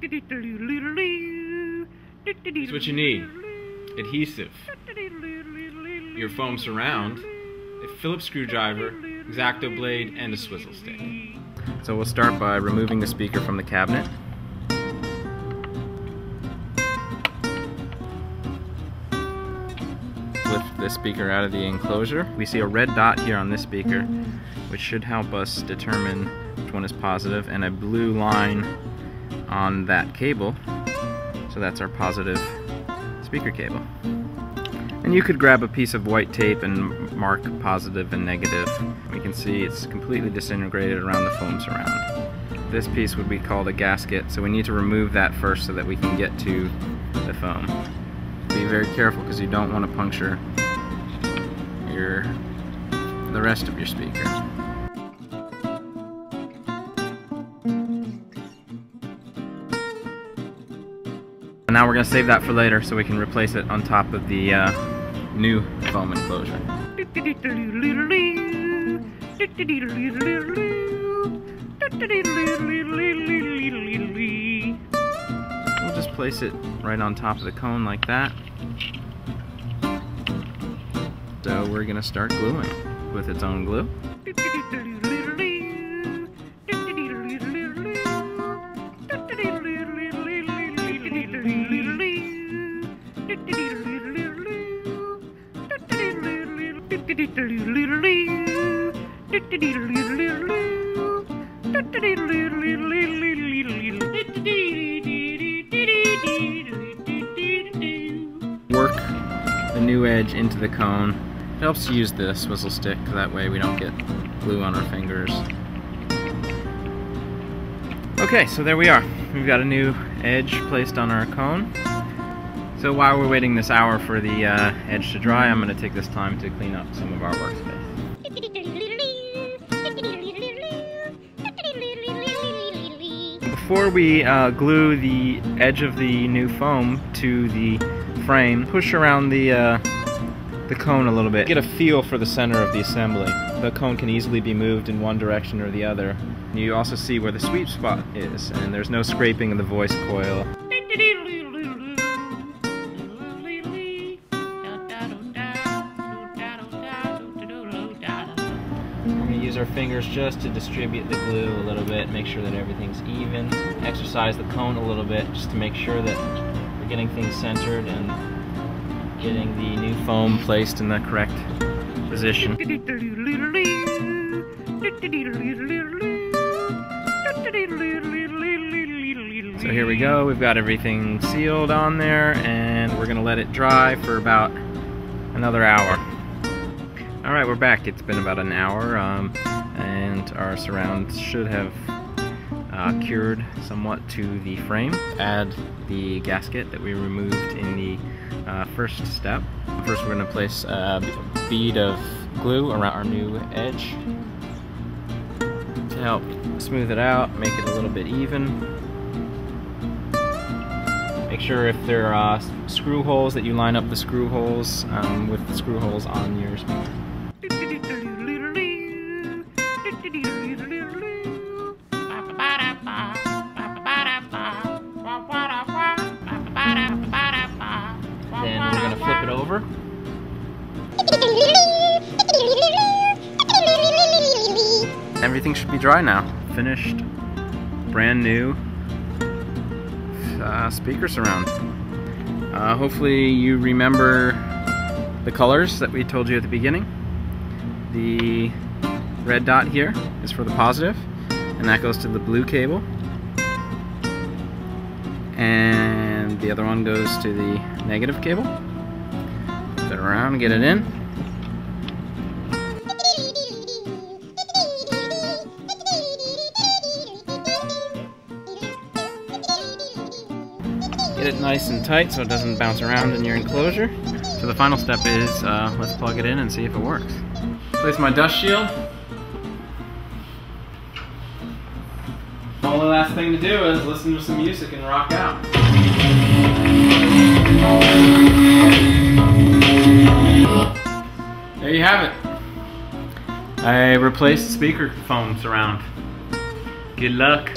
That's what you need. Adhesive, your foam surround, a Phillips screwdriver, X-Acto blade, and a swizzle stick. So we'll start by removing the speaker from the cabinet. Lift this speaker out of the enclosure. We see a red dot here on this speaker, which should help us determine which one is positive, and a blue line on that cable. So that's our positive speaker cable. And you could grab a piece of white tape and mark positive and negative. We can see it's completely disintegrated around the foam surround. This piece would be called a gasket, so we need to remove that first so that we can get to the foam. Be very careful because you don't want to puncture the rest of your speaker. Now we're going to save that for later so we can replace it on top of the new foam enclosure. We'll just place it right on top of the cone like that. So we're going to start gluing with its own glue. Work the new edge into the cone. It helps to use the swizzle stick, that way we don't get glue on our fingers. Okay, so there we are. We've got a new edge placed on our cone. So while we're waiting this hour for the edge to dry, I'm going to take this time to clean up some of our workspace. Before we glue the edge of the new foam to the frame, push around the cone a little bit. Get a feel for the center of the assembly. The cone can easily be moved in one direction or the other. You also see where the sweep spot is, and there's no scraping of the voice coil. Our fingers just to distribute the glue a little bit, make sure that everything's even. Exercise the cone a little bit just to make sure that we're getting things centered and getting the new foam placed in the correct position. So here we go, we've got everything sealed on there, and we're going to let it dry for about another hour. Alright, we're back. It's been about an hour, and our surround should have cured somewhat to the frame. Add the gasket that we removed in the first step. First we're going to place a bead of glue around our new edge to help smooth it out, make it a little bit even. Make sure if there are screw holes that you line up the screw holes with the screw holes on your speaker. Then we're going to flip it over. Everything should be dry now. Finished, brand new speaker surround. Hopefully you remember the colors that we told you at the beginning. The red dot here is for the positive, and that goes to the blue cable. And the other one goes to the negative cable. Flip it around and get it in. Get it nice and tight so it doesn't bounce around in your enclosure. So the final step is, let's plug it in and see if it works. Place my dust shield. The only last thing to do is listen to some music and rock out. There you have it. I replaced the speaker foam surround. Good luck.